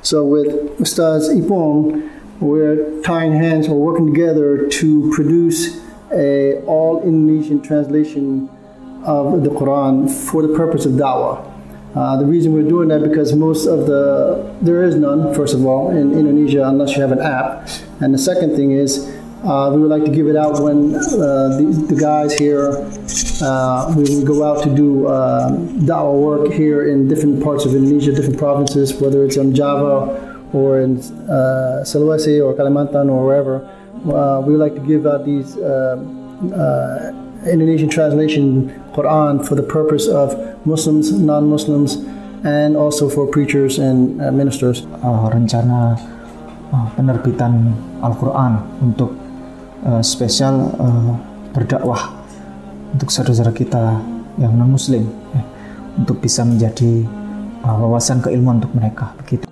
So with Ustaz Ipong, we're tying hands or working together to produce a all Indonesian translation of the Quran for the purpose of da'wah. The reason we're doing that because there is none, first of all, in Indonesia unless you have an app. And the second thing is we would like to give it out when the guys here, we go out to do da'wah work here in different parts of Indonesia, different provinces, whether it's on Java or in Sulawesi or Kalimantan or wherever. We would like to give out these Indonesian translation Quran for the purpose of Muslims, non-Muslims, and also for preachers and ministers. Rencana penerbitan Al-Quran untuk spesial berdakwah untuk saudara-saudara kita yang non-Muslim, untuk bisa menjadi wawasan keilmuan untuk mereka, begitu.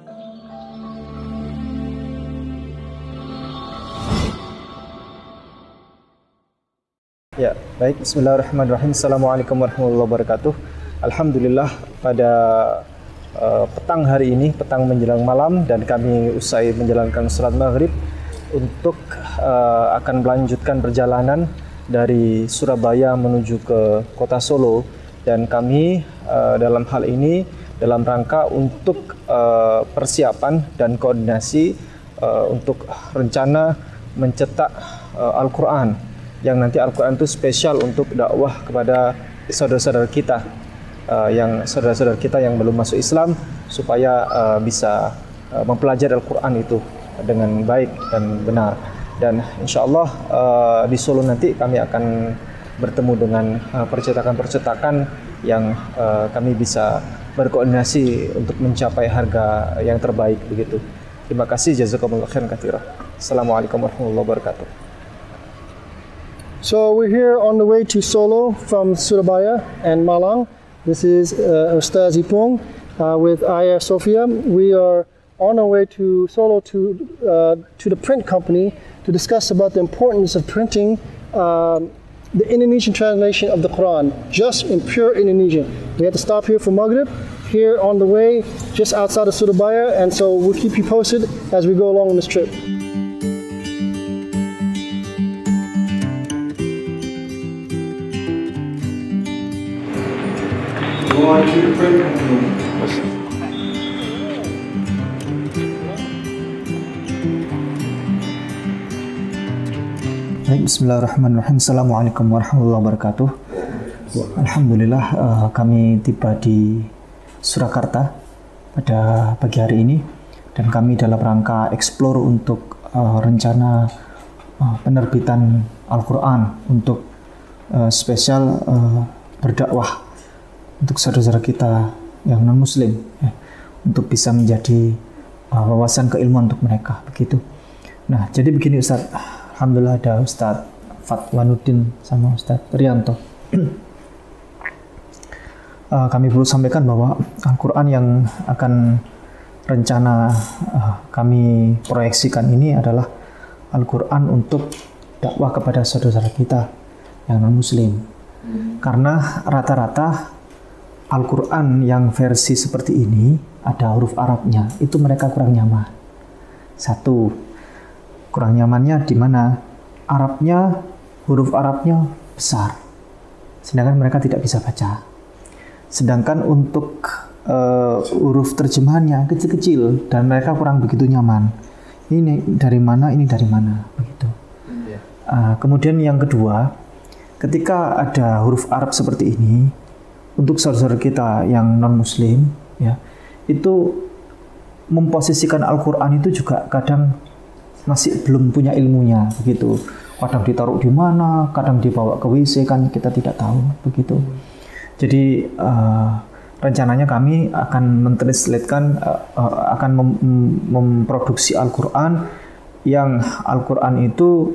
Ya, baik. Bismillahirrahmanirrahim. Assalamualaikum warahmatullahi wabarakatuh. Alhamdulillah, pada petang hari ini, petang menjelang malam, dan kami usai menjalankan salat maghrib untuk akan melanjutkan perjalanan dari Surabaya menuju ke kota Solo. Dan kami dalam hal ini dalam rangka untuk persiapan dan koordinasi untuk rencana mencetak Al-Quran, yang nanti Al-Quran itu spesial untuk dakwah kepada saudara-saudara kita, saudara-saudara kita yang belum masuk Islam, supaya bisa mempelajari Al-Quran itu dengan baik dan benar. Dan insya Allah di Solo nanti kami akan bertemu dengan percetakan-percetakan yang kami bisa berkoordinasi untuk mencapai harga yang terbaik, begitu. Terima kasih, jazakumullah khairan katsira. Assalamualaikum warahmatullahi wabarakatuh. So we're here on the way to Solo from Surabaya and Malang. This is Ustaz Ipong with Ayah Sofia. We are on our way to Solo to the print company to discuss about the importance of printing the Indonesian translation of the Quran, just in pure Indonesian. We had to stop here for Maghrib, here on the way, just outside of Surabaya, and so we'll keep you posted as we go along on this trip. Bismillahirrahmanirrahim. Assalamualaikum warahmatullahi wabarakatuh. Alhamdulillah, kami tiba di Surakarta pada pagi hari ini, dan kami dalam rangka explore untuk rencana penerbitan Al-Quran untuk spesial berdakwah untuk saudara-saudara kita yang non-Muslim, untuk bisa menjadi wawasan keilmuan untuk mereka, begitu. Nah, jadi begini Ustaz, alhamdulillah ada Ustaz Fatwanuddin sama Ustaz Rianto. Kami perlu sampaikan bahwa Al-Quran yang akan rencana kami proyeksikan ini adalah Al-Quran untuk dakwah kepada saudara-saudara kita yang non-Muslim. Karena rata-rata Al-Quran yang versi seperti ini ada huruf Arabnya, itu mereka kurang nyaman. Satu, kurang nyamannya di mana Arabnya, huruf Arabnya besar, sedangkan mereka tidak bisa baca. Sedangkan untuk huruf terjemahannya kecil-kecil dan mereka kurang begitu nyaman. Ini dari mana, ini dari mana, begitu. Kemudian yang kedua, ketika ada huruf Arab seperti ini, untuk saudara-saudara kita yang non-Muslim, ya, itu memposisikan Al-Quran itu juga kadang masih belum punya ilmunya, begitu. Kadang ditaruh di mana, kadang dibawa ke WC, kan kita tidak tahu, begitu. Jadi rencananya kami akan mentranslatekan, akan memproduksi Al-Quran yang Al-Quran itu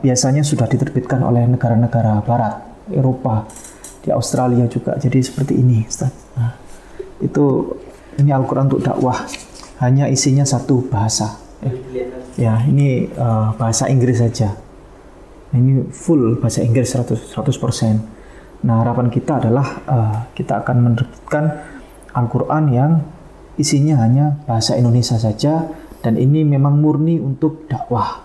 biasanya sudah diterbitkan oleh negara-negara Barat, Eropa, di Australia juga. Jadi seperti ini, Ustaz. Nah, ini Al-Quran untuk dakwah, hanya isinya satu bahasa. Ya, ini bahasa Inggris saja. Ini full bahasa Inggris 100%. Nah, harapan kita adalah kita akan menerbitkan Al-Quran yang isinya hanya bahasa Indonesia saja, dan ini memang murni untuk dakwah.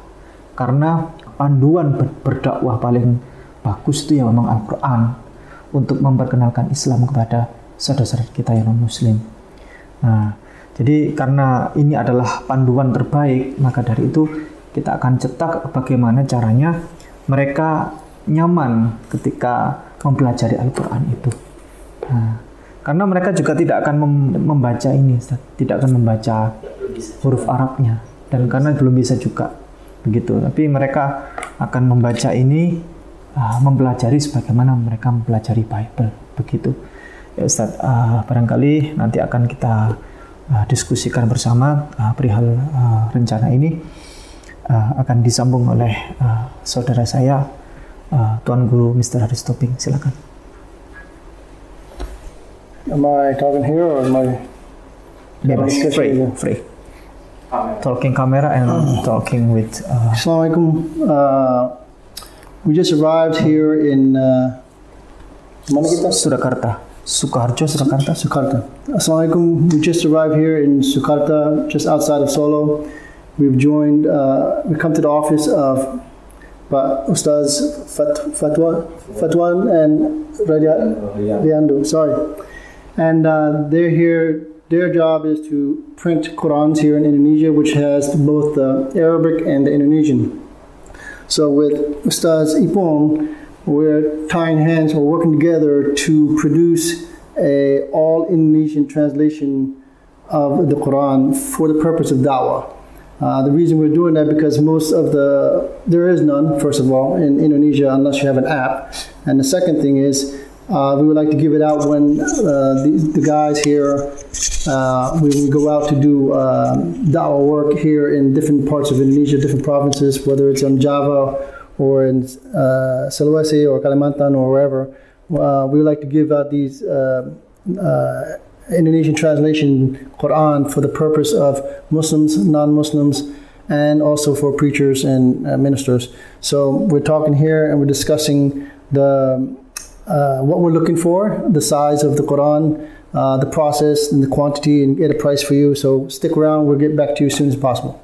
Karena panduan berdakwah paling bagus itu ya memang Al-Quran, untuk memperkenalkan Islam kepada saudara-saudara kita yang non-Muslim. Nah, jadi karena ini adalah panduan terbaik, maka dari itu kita akan cetak bagaimana caranya mereka nyaman ketika mempelajari Al-Quran itu. Nah, karena mereka juga tidak akan membaca ini, tidak akan membaca huruf Arabnya, dan karena belum bisa juga begitu. Tapi mereka akan membaca ini, mempelajari sebagaimana mereka mempelajari Bible, begitu. Ya Ustaz, barangkali nanti akan kita diskusikan bersama perihal rencana ini. Akan disambung oleh saudara saya, Tuan Guru Mr. Haris Toping. Silakan. Am I talking here or am I? Bebas, free. Talking camera and talking with. Assalamualaikum. We just arrived here in mana kita? Surakarta. Sukoharjo, Surakarta. Sukarta. Assalamualaikum. We just arrived here in Sukarta, just outside of Solo. We've joined. We come to the office of Ustaz Fatwan and Riandu. Sorry, and they're here. Their job is to print Qurans here in Indonesia, which has both the Arabic and the Indonesian. So with Ustaz Ipong, we're tying hands, we're working together to produce a all Indonesian translation of the Quran for the purpose of da'wah. The reason we're doing that because there is none, first of all, in Indonesia unless you have an app. And the second thing is, we would like to give it out when the guys here, we will go out to do da'wah work here in different parts of Indonesia, different provinces, whether it's on Java or in Sulawesi or Kalimantan or wherever. We would like to give out these Indonesian translation Quran for the purpose of Muslims, non-Muslims, and also for preachers and ministers. So we're talking here and we're discussing what we're looking for, the size of the Quran, the process and the quantity, and get a price for you. So stick around, we'll get back to you as soon as possible.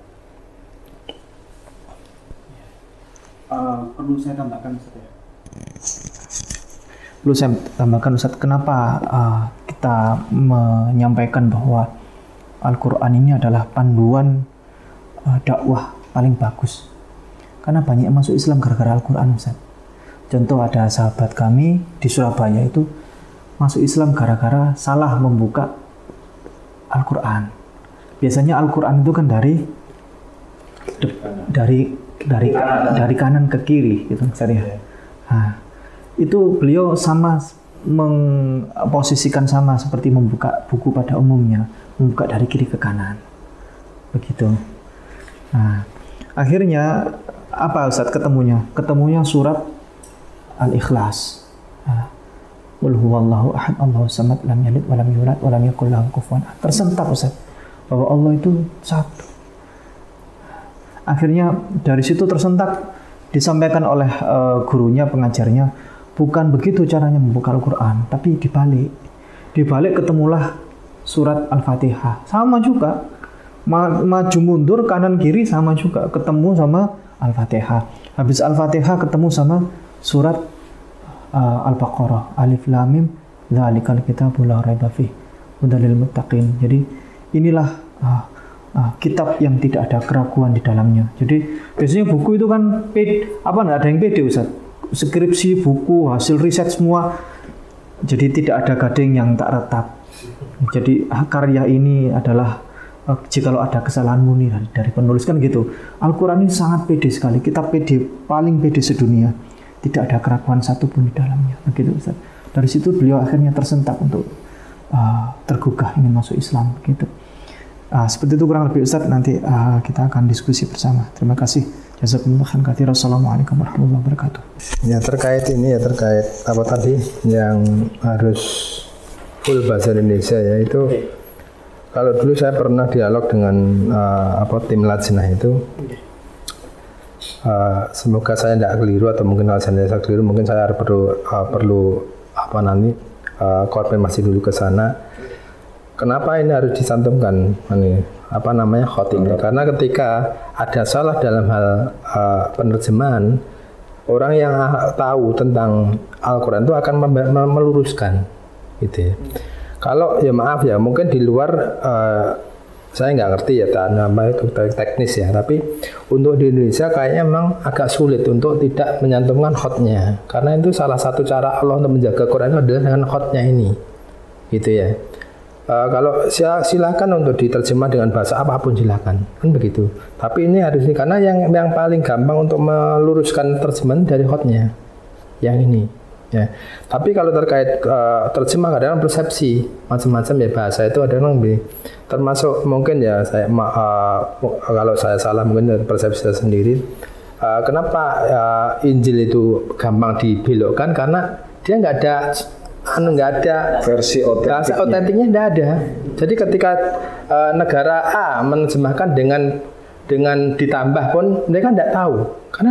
Perlu saya tambahkan Ustaz, kenapa kita menyampaikan bahwa Al-Quran ini adalah panduan dakwah paling bagus. Karena banyak yang masuk Islam gara-gara Al-Quran, Ustaz. Contoh, ada sahabat kami di Surabaya itu masuk Islam gara-gara salah membuka Al-Quran. Biasanya Al-Quran itu kan dari kanan ke kiri gitu, Ustaz ya. Nah, itu beliau sama memposisikan sama seperti membuka buku pada umumnya, membuka dari kiri ke kanan, begitu. Nah, akhirnya apa Ustaz ketemunya? Ketemunya surat Al-Ikhlas. Qul huwallahu ahad, Allahus samad, lam yalid wa lam yulad wa lam yakul lahu kufuwan ahad. Tersentak Ustaz bahwa Allah itu satu. Akhirnya dari situ tersentak, disampaikan oleh gurunya, pengajarnya, bukan begitu caranya membuka Al-Quran, tapi dibalik. Dibalik ketemulah surat Al-Fatihah. Sama juga. Maju mundur, kanan kiri sama juga. Ketemu sama Al-Fatihah. Habis Al-Fatihah ketemu sama surat Al-Baqarah. Alif Lam Mim, dzalikal kitabu la raiba fihi, hudal lil muttaqin. Jadi inilah kitab yang tidak ada keraguan di dalamnya. Jadi biasanya buku itu kan ada yang pede Ustaz. Skripsi, buku, hasil riset semua. Jadi tidak ada gading yang tak retak. Jadi karya ini adalah jikalau ada kesalahan murni dari penulis kan gitu. Al-Quran ini sangat pede sekali. Kitab pede, paling pede sedunia. Tidak ada keraguan satupun di dalamnya. Begitu Ustaz. Dari situ beliau akhirnya tersentak untuk tergugah ingin masuk Islam. Begitu. Seperti itu kurang lebih Ustaz. Nanti kita akan diskusi bersama. Terima kasih. Jazakumullah khairan. Assalamualaikum warahmatullahi wabarakatuh. Ya terkait apa tadi yang harus full bahasa Indonesia ya itu. Kalau dulu saya pernah dialog dengan tim Lajnah itu. Semoga saya tidak keliru atau mungkin kalau saya keliru mungkin saya perlu konfirmasi dulu ke sana. Kenapa ini harus dicantumkan ini apa namanya khot ini? Karena ketika ada salah dalam hal penerjemahan, orang yang tahu tentang Al-Quran itu akan meluruskan, gitu ya. Kalau ya maaf ya, mungkin di luar saya nggak ngerti ya nama itu teknis ya, tapi untuk di Indonesia kayaknya memang agak sulit untuk tidak menyantumkan khotnya, karena itu salah satu cara Allah untuk menjaga Quran itu adalah dengan khotnya ini, gitu ya. Kalau silakan untuk diterjemah dengan bahasa apapun silakan, kan begitu. Tapi ini harus karena yang paling gampang untuk meluruskan terjemahan dari khotnya, yang ini. Ya, tapi kalau terkait terjemah kadang persepsi macam-macam ya, bahasa itu ada yang termasuk mungkin ya saya kalau saya salah mungkin persepsi saya sendiri. Kenapa Injil itu gampang dibelokkan, karena dia nggak ada versi otentiknya nggak ada. Jadi ketika negara A menerjemahkan dengan ditambah pun mereka nggak tahu, karena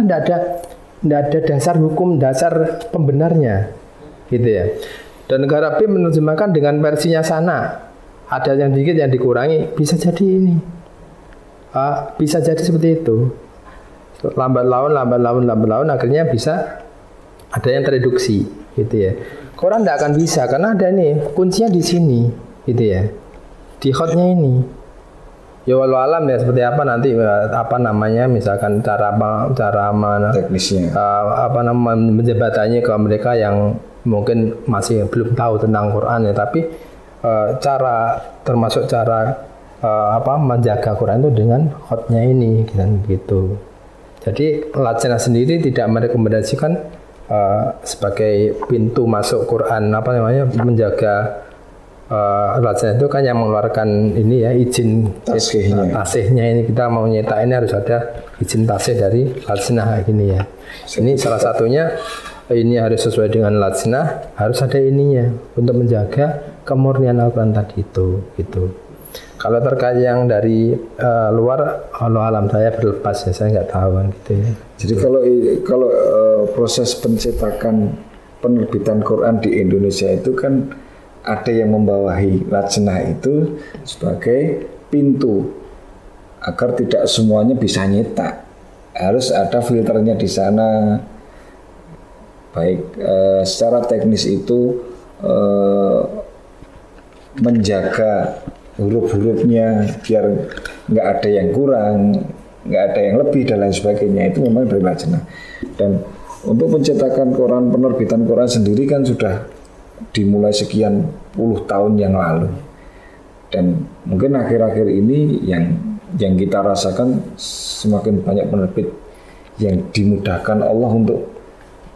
nggak ada dasar hukum, dasar pembenarnya, gitu ya. Dan negara B menerjemahkan dengan versinya sana, ada yang dikit yang dikurangi, bisa jadi ini, bisa jadi seperti itu. Lambat laun, akhirnya bisa ada yang tereduksi, gitu ya. Quran tidak akan bisa, karena ada nih kuncinya di sini, gitu ya, di khotnya ini. Ya walau alam ya seperti apa nanti apa namanya, misalkan cara mana teknisnya menjebatannya ke mereka yang mungkin masih belum tahu tentang Quran ya, tapi termasuk cara menjaga Quran itu dengan khotnya ini gitu. Jadi Lajnah sendiri tidak merekomendasikan sebagai pintu masuk Quran menjaga Lajnah itu kan yang mengeluarkan ini ya, izin tasihnya ini, kita mau nyetak ini harus ada izin tasih dari Lajnah gini ya. Ini salah satunya, ini harus sesuai dengan Lajnah, harus ada ininya untuk menjaga kemurnian Al-Quran tadi itu gitu. Kalau terkait yang dari luar, Allah alam saya berlepas ya, saya nggak tahu kan gitu ya. Jadi kalau proses pencetakan penerbitan Quran di Indonesia itu kan ada yang membawahi Lajnah itu sebagai pintu agar tidak semuanya bisa nyetak, harus ada filternya di sana. Baik secara teknis itu menjaga huruf-hurufnya biar nggak ada yang kurang, nggak ada yang lebih dan lain sebagainya, itu memang dari Lajnah. Dan untuk pencetakan Quran, penerbitan Quran sendiri kan sudah dimulai sekian puluh tahun yang lalu, dan mungkin akhir-akhir ini yang kita rasakan semakin banyak penerbit yang dimudahkan Allah untuk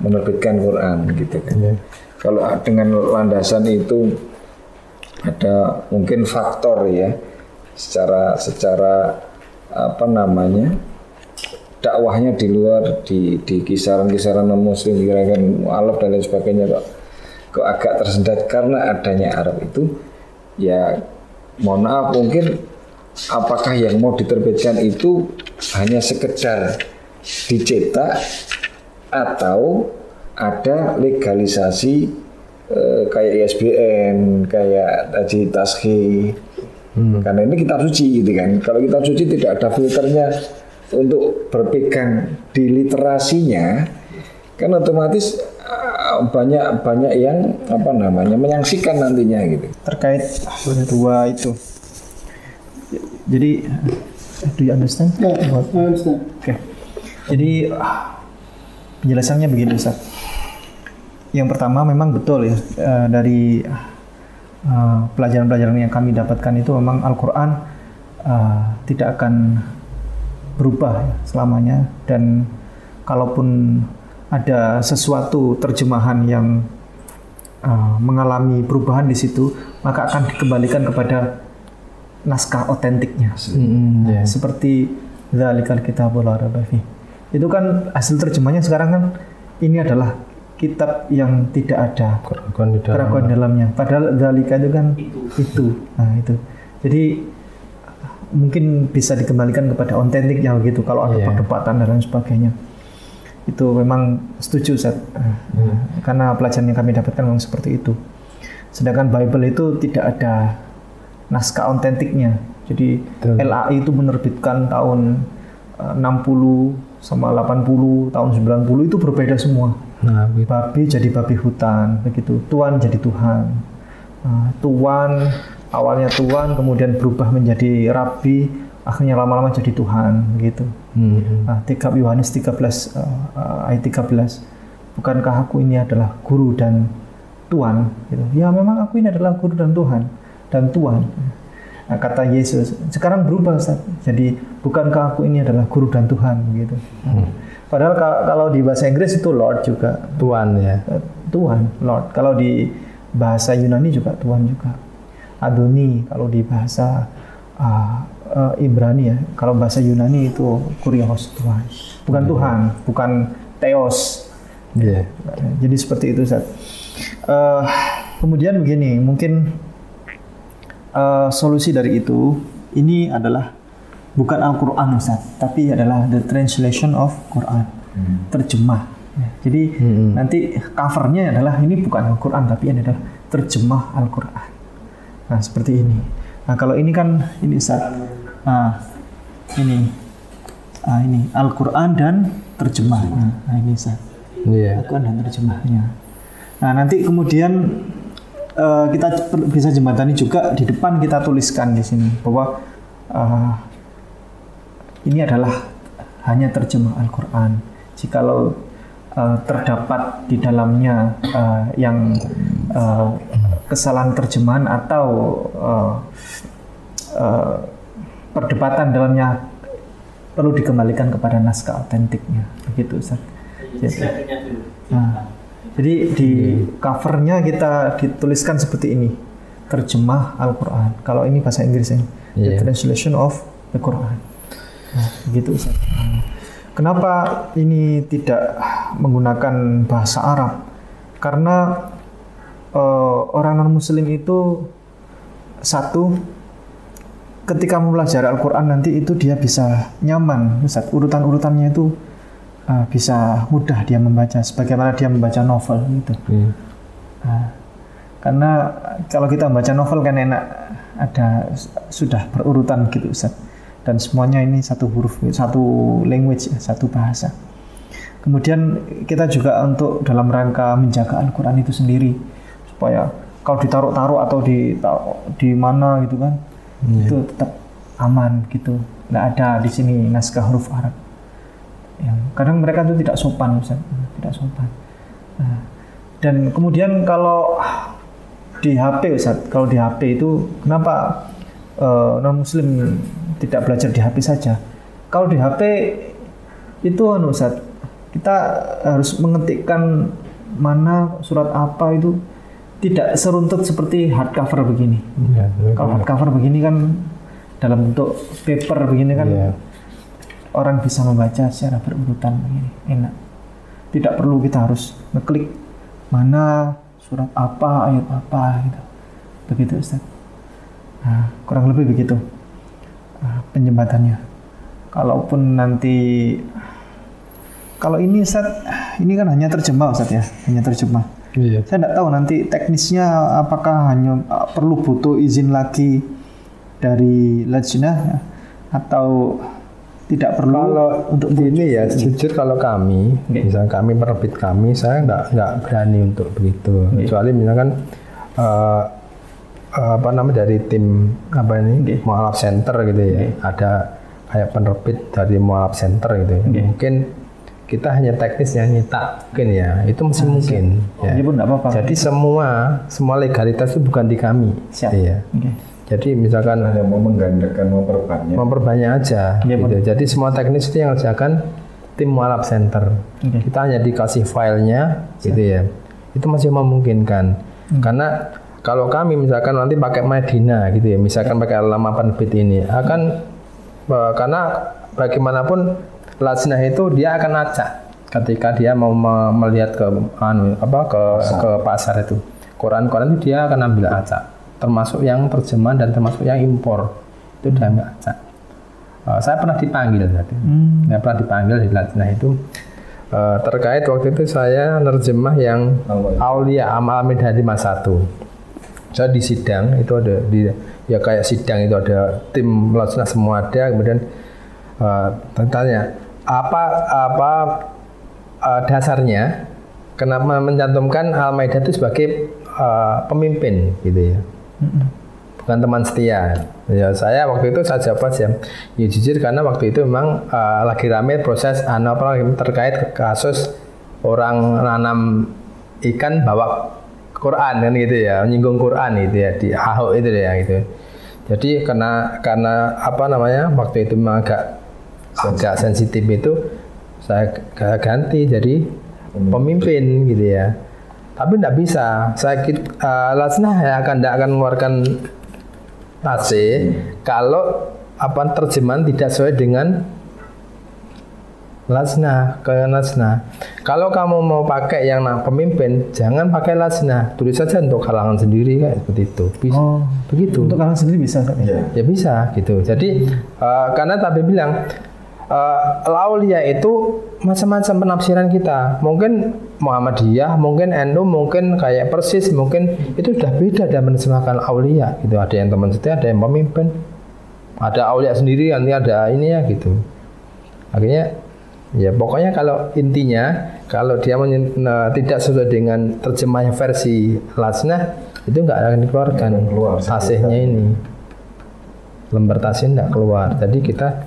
menerbitkan Quran gitu kan. Kalau dengan landasan itu ada mungkin faktor ya, secara dakwahnya di luar, di kisaran-kisaran non-muslim, kira-kira mu'alaf dan lain sebagainya kok agak tersendat karena adanya Arab itu ya. Mohon maaf, mungkin apakah yang mau diterbitkan itu hanya sekedar dicetak atau ada legalisasi kayak ISBN, kayak tadi Tasghih. Karena ini kitab suci gitu kan. Kalau kitab suci tidak ada filternya untuk berpegang di literasinya, kan otomatis banyak yang menyaksikan nantinya gitu. Terkait dua itu, jadi do you understand? Yeah, I understand. Okay. Jadi penjelasannya begini Ustaz. Yang pertama memang betul ya, dari pelajaran-pelajaran yang kami dapatkan itu memang Al-Quran tidak akan berubah selamanya, dan kalaupun ada sesuatu terjemahan yang mengalami perubahan di situ, maka akan dikembalikan kepada naskah otentiknya. Seperti Dzalikal Kitabul La Raiba Fihi. Itu kan hasil terjemahnya sekarang kan ini adalah kitab yang tidak ada keraguan dalamnya. Padahal Dzalika itu kan itu. Nah, itu. Jadi mungkin bisa dikembalikan kepada otentiknya begitu kalau ada perdebatan dan lain sebagainya. Itu memang setuju Ustaz. Karena pelajaran yang kami dapatkan memang seperti itu. Sedangkan Bible itu tidak ada naskah autentiknya. Jadi LAI itu menerbitkan tahun 60 sama 80, tahun 90 itu berbeda semua. Nah, gitu. Babi jadi babi hutan, begitu. Tuan jadi Tuhan. Tuan awalnya Tuan, kemudian berubah menjadi Rabi, akhirnya lama-lama jadi Tuhan, gitu. Yohanes 13 ayat 13. Bukankah aku ini adalah guru dan Tuhan? Gitu. Ya memang aku ini adalah guru dan Tuhan dan Tuhan. Nah, kata Yesus, sekarang berubah Ustaz. Jadi bukankah aku ini adalah guru dan Tuhan, gitu. Padahal kalau di bahasa Inggris itu Lord juga. Tuhan ya. Tuhan, Lord. Kalau di bahasa Yunani juga Tuhan juga. Adoni kalau di bahasa Ibrani ya. Kalau bahasa Yunani itu Kurios, Tuhan. Bukan Tuhan, bukan Theos. Yeah. Jadi seperti itu Ustaz. Kemudian begini, mungkin solusi dari itu, ini adalah bukan Al-Quran Ustaz, tapi adalah the translation of Quran, terjemah. Ya, jadi nanti covernya adalah ini bukan Al-Quran, tapi ini adalah terjemah Al-Quran. Nah seperti ini. Nah kalau ini kan ini Ustaz, ini Al-Quran dan terjemah. Nah ini Ustaz, Al-Quran dan terjemahnya. Nah nanti kemudian kita bisa jembatani juga di depan kita tuliskan di sini bahwa ini adalah hanya terjemah Al-Quran. Jikalau terdapat di dalamnya yang kesalahan terjemahan atau perdebatan dalamnya, perlu dikembalikan kepada naskah autentiknya. Begitu Ustaz. Jadi di covernya kita dituliskan seperti ini, terjemah Al-Quran. Kalau ini bahasa Inggris ini, the translation of the Quran. Nah, begitu Ustaz. Kenapa ini tidak menggunakan bahasa Arab? Karena orang non-Muslim itu satu, ketika mempelajari Al-Quran nanti itu dia bisa nyaman, Ustaz. Urutan-urutannya itu bisa mudah dia membaca, sebagaimana dia membaca novel gitu. Karena kalau kita membaca novel kan enak, ada sudah berurutan gitu Ustaz. Dan semuanya ini satu huruf, satu language, satu bahasa. Kemudian kita juga untuk dalam rangka menjaga Al-Quran itu sendiri, supaya kalau ditaruh-taruh atau di mana gitu kan, itu tetap aman gitu. Nggak ada di sini naskah huruf Arab. Yang kadang mereka itu tidak sopan, Ustaz. Tidak sopan. Nah, dan kemudian kalau di HP Ustaz, kalau di HP itu kenapa non-Muslim tidak belajar di HP saja? Kalau di HP itu Ustaz, kita harus mengetikkan mana surat apa itu tidak seruntut seperti hardcover begini. Kalau hardcover begini kan dalam bentuk paper begini kan orang bisa membaca secara berurutan begini, enak. Tidak perlu kita harus ngeklik mana surat apa, ayat apa gitu. Begitu Ustaz. Nah, kurang lebih begitu penjembatannya. Kalaupun nanti kalau ini Ustaz, ini kan hanya terjemah Ustaz ya, hanya terjemah. Saya tidak tahu nanti teknisnya apakah hanya perlu butuh izin lagi dari lajnah atau tidak perlu. Kalau untuk ini ya, jujur kalau kami, misalnya kami penerbit kami, saya nggak berani untuk begitu. Kecuali misalkan apa namanya dari tim apa ini Mu'alaf Center gitu ya, ada kayak penerbit dari Mu'alaf Center gitu ya. Mungkin kita hanya teknisnya nyetak mungkin ya, itu masih mungkin ya. Jadi semua legalitas itu bukan di kami. Iya. Jadi misalkan hanya mau menggandakan, memperbanyak aja gitu. Jadi semua teknis itu yang kerjakan tim Mu'alaf Center. Kita hanya dikasih filenya gitu ya. Itu masih memungkinkan. Karena kalau kami misalkan nanti pakai Madinah gitu ya, misalkan pakai lama penerbit ini, akan karena bagaimanapun lajnah itu dia akan acak ketika dia mau melihat ke pasar itu. Quran itu dia akan ambil acak, termasuk yang terjemahan dan termasuk yang impor. Itu dia ambil acak. Saya pernah dipanggil tadi. Saya pernah dipanggil di lajnah itu terkait waktu itu saya nerjemah yang Aulia Amal Medhadi Mas 1. Saya di sidang itu ada ya kayak sidang itu ada tim lajnah semua ada, kemudian tanya apa dasarnya kenapa mencantumkan Al-Maidah itu sebagai pemimpin gitu ya, bukan teman setia. Ya saya waktu itu saya jawab aja, ya jujur karena waktu itu memang lagi rame proses terkait kasus orang nanam ikan bawa Quran kan gitu ya, menyinggung Quran itu ya di Ahok itu ya gitu. Jadi karena apa namanya waktu itu memang agak sensitif itu saya ganti jadi pemimpin gitu ya. Tapi tidak bisa. Saya lajnah tidak akan mengeluarkan AC kalau terjemahan tidak sesuai dengan lajnah. Kalau kamu mau pakai yang pemimpin, jangan pakai lajnah, tulis saja untuk kalangan sendiri kayak seperti itu. Begitu. Untuk kalangan sendiri bisa? Ya bisa gitu. Jadi karena tadi bilang Al-Auliya itu macam-macam penafsiran kita. Mungkin Muhammadiyah, mungkin NU, mungkin kayak Persis, mungkin itu sudah beda dalam menerjemahkan Auliya gitu. Ada yang teman setia, ada yang pemimpin, ada Auliya sendiri, nanti ada ini ya gitu. Akhirnya ya pokoknya kalau intinya kalau dia tidak sesuai dengan terjemahnya versi lajnah itu nggak akan dikeluarkan tasihnya ini, lembar tasih nggak keluar. Jadi kita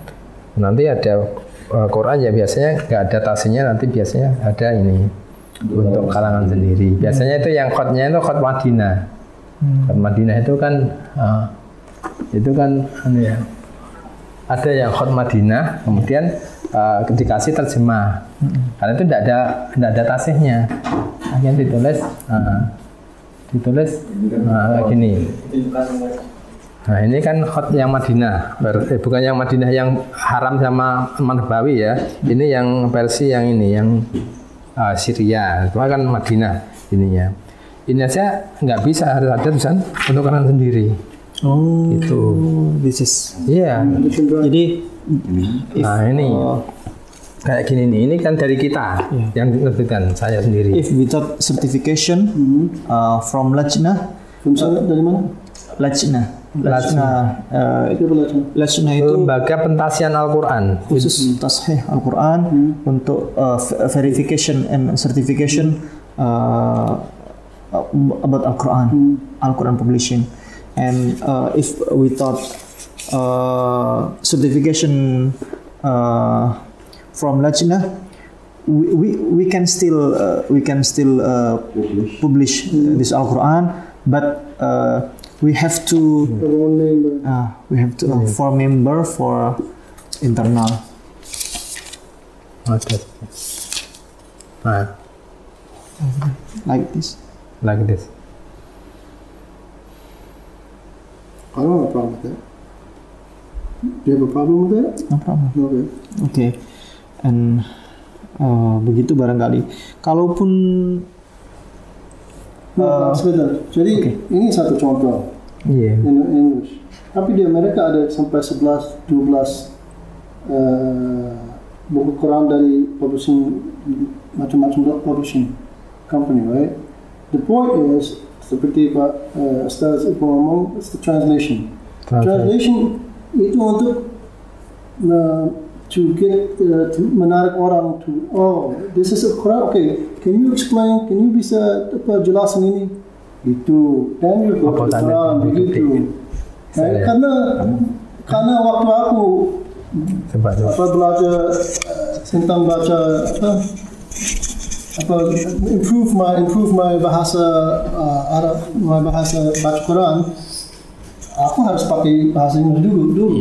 nanti ada Quran ya biasanya nggak ada tasihnya, nanti biasanya ada ini untuk kalangan sendiri. Biasanya itu yang khotnya itu khot Madinah. Khot Madinah itu kan ya, ada yang khot Madinah kemudian dikasih terjemah, karena itu tidak ada tasihnya, akhirnya ditulis gini. Nah ini kan khot yang Madinah, bukan yang Madinah yang Haram sama Nabawi ya. Ini yang versi yang ini yang Syria, itu kan Madinah ininya. Ini aja nggak bisa, harus ada tulisan untuk kalangan sendiri. Oh, itu. This is. Iya. Jadi nah ini kayak gini nih, ini kan dari kita yang menerbitkan, saya sendiri. If without certification from Lajnah, dari mana? Lajnah itu lembaga pentasian Al-Quran, khusus tashih Al-Quran untuk verification and certification about Al-Quran publishing. And if without certification from Lajnah, we can still publish this Al-Quran, but we have to form member for internal. Okay. Like this. I don't have a problem with that. Do you have a problem with that? No problem. Okay. And begitu barangkali. Kalaupun sebentar. Jadi ini satu contoh. Yeah. In English. Tapi di Amerika ada sampai 11, 12 buku Quran dari publishing macam-macam publishing company, right? The point is seperti Pak Ustaz Ibu ngomong, it's the translation. Translation itu untuk to get to menarik orang to this is a Quran, okay, can you explain, can you bisa jelasin ini itu, then you go to Quran begitu. Karena waktu aku belajar tentang baca improve my bahasa Arab, my bahasa baca Quran, aku harus pakai bahasa Inggris dulu.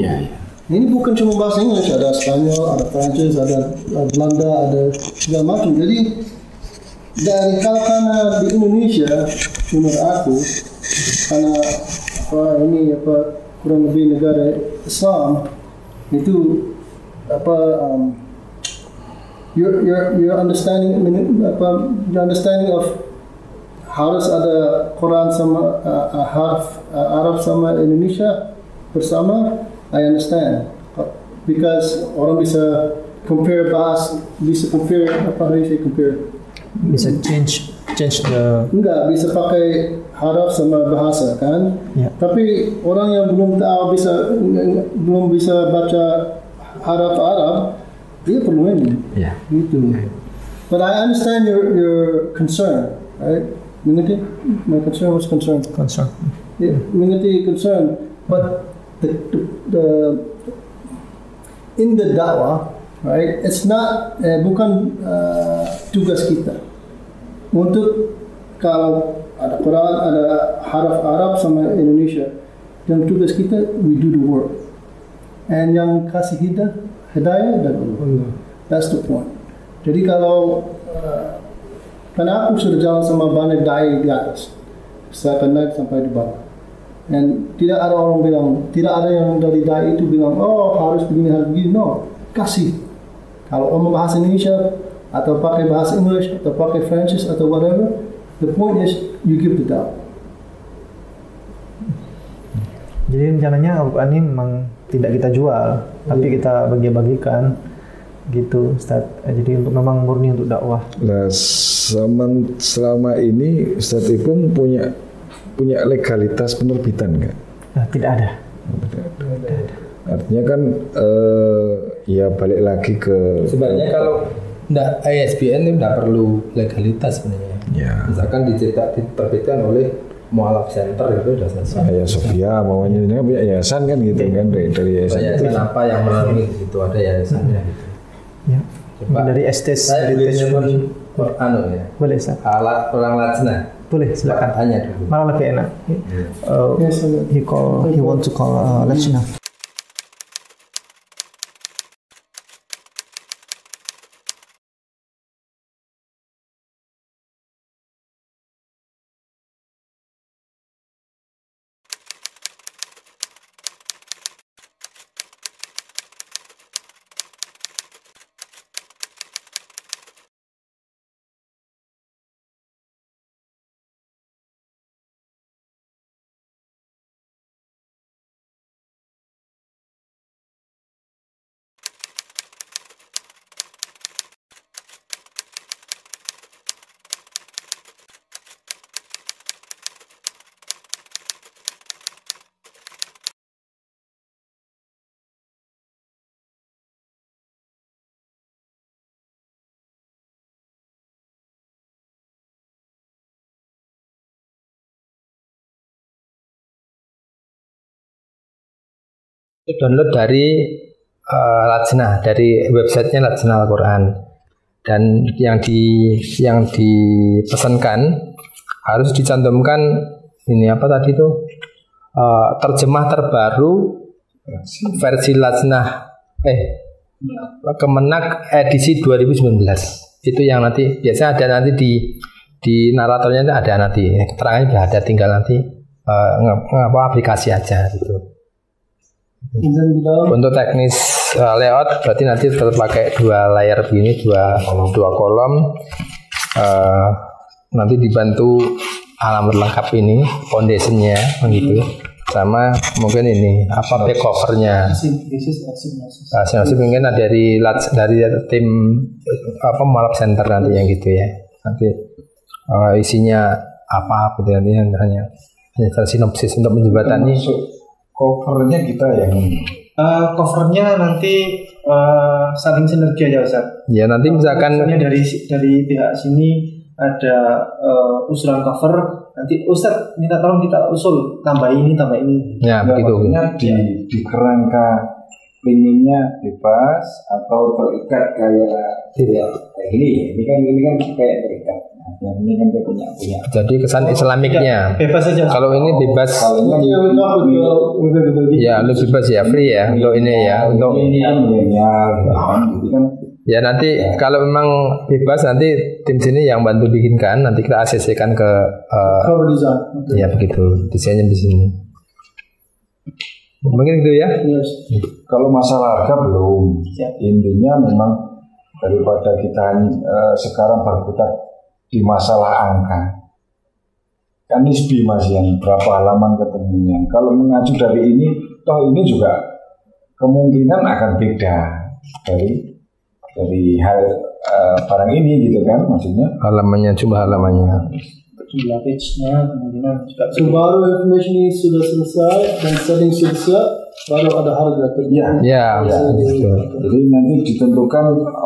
Ini bukan cuma bahasa Inggris, ada Spanyol, ada Prancis, ada Belanda, ada segala macam. Jadi karena di Indonesia, menurut aku, karena kurang lebih negara Islam itu your understanding of harus ada Quran sama harf Arab sama Indonesia bersama. I understand because orang bisa compare bahasa, bisa compare change the bisa pakai haraf sama bahasa kan. Ya. Tapi orang yang belum bisa baca haraf Arab, dia perlu ini. Ya. Gitu. But I understand your concern, right? Mengerti? My concern was concern. Concern. Yeah, mengerti concern. But the in the dakwah, right? It's not bukan tugas kita untuk kalau ada Quran, ada haraf Arab sama Indonesia. Yang tugas kita, we do the work. And yang kasih hidayah dan Allah. That's the point. Jadi kalau karena aku sudah jalan sama banyak dai di atas, saya akan naik sampai di bawah. Dan tidak ada orang bilang, tidak ada yang dari dai itu bilang, oh harus begini, harus begini. No, kasih. Kalau orang bahasa Indonesia atau pakai bahasa English atau pakai Francis atau whatever, the point is you give the da'wah. Jadi rencananya Al-Quran ini memang tidak kita jual, tapi kita bagi-bagikan gitu, Ustaz. Jadi memang murni untuk dakwah. Nah, selama ini Ustaz Ipung punya legalitas penerbitan nggak? Nah, tidak ada. Artinya kan ya balik lagi ke sebenarnya kalau ISBN itu tidak perlu legalitas sebenarnya. Ya. Misalkan dicetak diterbitkan oleh Mu'alaf Center itu sudah selesai. Ayah Sofia maunya ini punya yayasan kan gitu kan dari yayasan itu. Yayasan apa yang melalui di situ ada yayasannya gitu. Ya. Coba Dari estes. saya boleh nyebut ya. Boleh, Ustaz. Alat orang Lajnah. Boleh, silakan. Tanya dulu. Malah lebih enak. He want to call Lajnah. Download dari Lajnah, dari websitenya Lajnah Al-Quran, dan yang dipesankan harus dicantumkan ini apa tadi itu terjemah terbaru versi Lajnah Kemenak edisi 2019. Itu yang nanti biasa ada nanti di naratornya ada nanti keterangannya sudah ada, tinggal nanti aplikasi aja gitu. Untuk teknis layout berarti nanti tetap pakai 2 layar begini, dua kolom. Nanti dibantu alamat lengkap ini, foundationnya begitu, sama mungkin ini apa back covernya. Mungkin dari tim apa Mu'alaf Center nanti yang gitu ya. Nanti isinya apa gitu hanya sinopsis untuk menjembatani. Covernya kita yang Covernya nanti saling sinergi aja, Ustaz. Ya nanti misalkan dari pihak sini ada usulan cover, nanti Ustaz minta tolong kita usul tambah ini. Ya begitu. Di kerangka ininya bebas atau terikat kayak ini kan kayak terikat. Yang ini kan dia punya. Jadi kesan Islamiknya. Bebas saja. Kalau ini bebas. Ya, lu bebas ya, free ya untuk ini ya, untuk ini kan milenial gitu kan. Ya nanti kalau memang bebas nanti tim sini yang bantu bikinkan, nanti kita ACC-kan ke Cover design. ya begitu, desainnya di sini. Mungkin gitu ya. Yes. Kalau masalah harga belum. Intinya memang daripada kita sekarang berkutat di masalah angka, kan nisbi Mas, yang berapa halaman ketemunya. Kalau mengacu dari ini, toh ini juga kemungkinan akan beda dari hal barang ini gitu kan, maksudnya Halamannya, coba halamannya. jumlah page-nya, kemudian juga So baru information ini sudah selesai dan setting sudah siap, baru ada harga kerja. Ya, betul. Jadi nanti ditentukan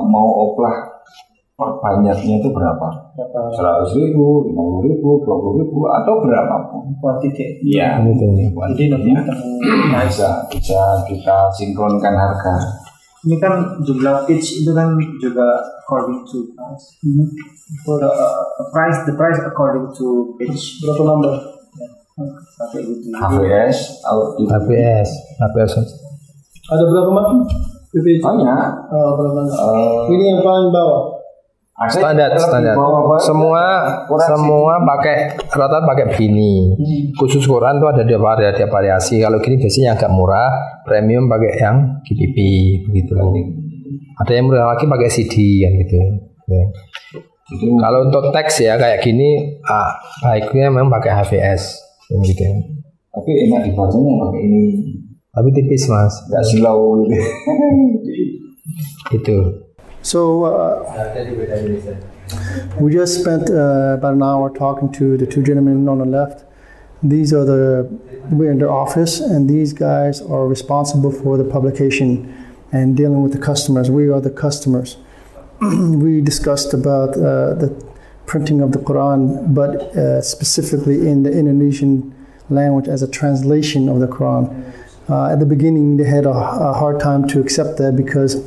mau oplah perbanyaknya itu berapa? 100.000, 50.000, 20.000 atau berapapun. kuantiti. Iya. Jadi nanti bisa kita sinkronkan harga. ini kan jumlah page itu kan juga according to price. For the price according to page. Berapa number? Sampai gitu. HVS atau HPS. Ada berapa macam? PPT? banyak. Berapa? Ini yang paling bawah. Standar. Semua pakai rata pakai begini. Khusus Quran tuh ada tiap variasi. Kalau gini biasanya agak murah, premium pakai yang GPP begitu nanti. Ada yang murah lagi pakai CD yang gitu. Ya. Kalau untuk teks ya kayak gini, baiknya memang pakai HVS yang gitu. Tapi enak dibacanya pakai ini. Tapi tipis mas, Nggak slow gitu. itu. So we just spent about an hour talking to the two gentlemen on the left. We're in their office, and these guys are responsible for the publication and dealing with the customers. We are the customers. We discussed about the printing of the Quran, but specifically in the Indonesian language as a translation of the Quran. At the beginning, they had a hard time to accept that because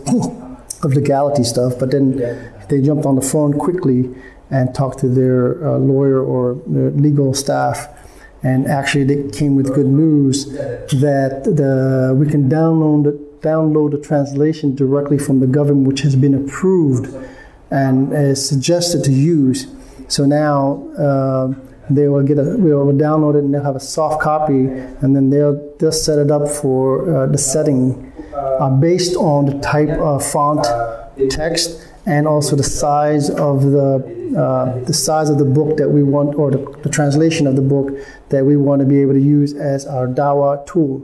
of legality stuff, but then they jumped on the phone quickly and talked to their lawyer or their legal staff, and actually they came with good news that we can download the translation directly from the government, which has been approved and is suggested to use. So now they will we'll download it and they'll have a soft copy, and then they'll set it up for the setting based on the type of font, text, and also the size of the book that we want, or the translation of the book that we want to be able to use as our dawah tool.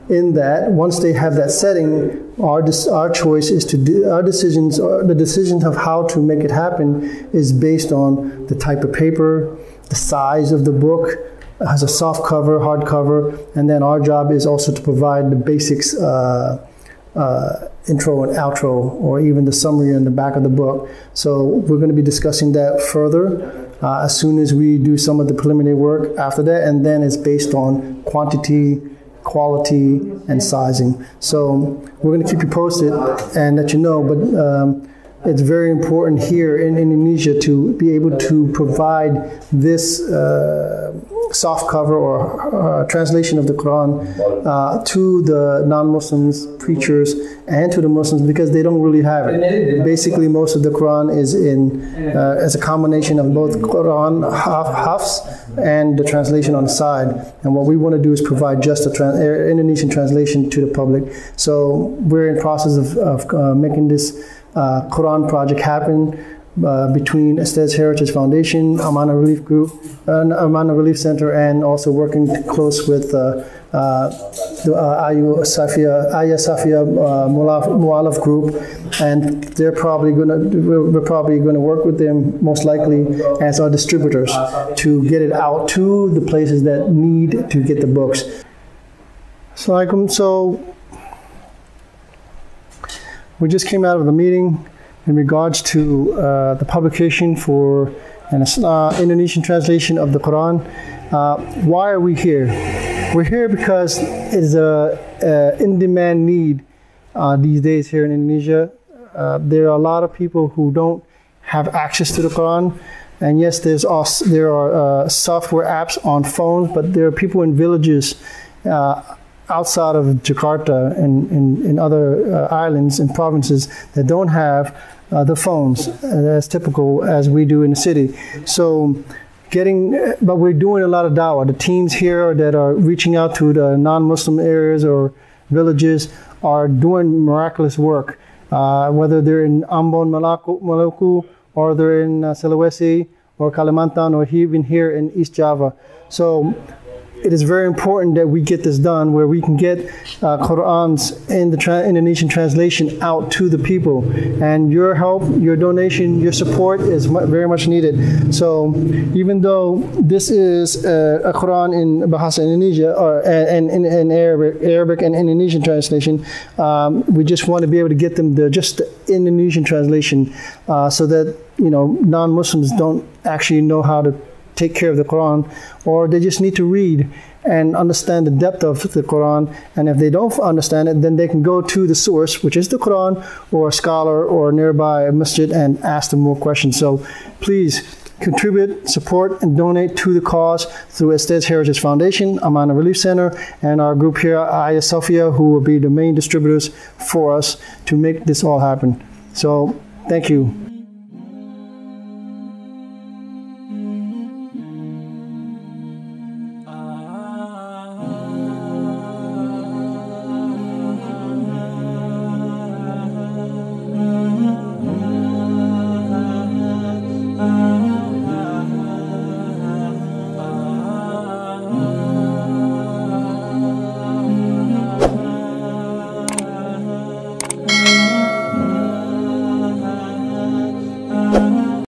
In that, once they have that setting, our choice is the decisions of how to make it happen is based on the type of paper, the size of the book. Has a soft cover, hard cover, and then our job is also to provide the basics, intro and outro, or even the summary in the back of the book. So we're going to be discussing that further as soon as we do some of the preliminary work after that, and then it's based on quantity, quality, and sizing. So we're going to keep you posted and let you know, but it's very important here in Indonesia to be able to provide this soft cover or translation of the Quran to the non-Muslims, preachers, and to the Muslims, because they don't really have it. Basically, most of the Quran is in as a combination of both Quran hafs and the translation on the side. And what we want to do is provide just a Indonesian translation to the public. So we're in process of making this Quran project happen between Estes Heritage Foundation, Amana Relief Group, Amana Relief Center, and also working close with the Ayah Safia Mu'alaf Group, and we're probably going to work with them most likely as our distributors to get it out to the places that need to get the books. So we just came out of the meeting in regards to the publication for an Indonesian translation of the Quran. Why are we here? We're here because it's a in-demand need these days here in Indonesia. There are a lot of people who don't have access to the Quran. And yes, there are software apps on phones, but there are people in villages outside of Jakarta and in other islands and provinces that don't have the phones as typical as we do in the city. So but we're doing a lot of dawah. The teams here that are reaching out to the non-Muslim areas or villages are doing miraculous work, whether they're in Ambon, Maluku, or they're in Sulawesi or Kalimantan, or even here in East Java. So it is very important that we get this done, where we can get Qur'ans in the Indonesian translation out to the people. And your help, your donation, your support is very much needed. So even though this is a Quran in Bahasa Indonesia and in Arabic and Indonesian translation, we just want to be able to get them just the Indonesian translation, so that non-Muslims don't actually know how to take care of the Quran, or they just need to read and understand the depth of the Quran. And if they don't understand it, then they can go to the source, which is the Quran, or a scholar, or nearby a masjid, and ask them more questions. So please contribute, support, and donate to the cause through Estes Heritage Foundation, Amana Relief Center, and our group here, Ayah Sophia, who will be the main distributors for us to make this all happen. So thank you.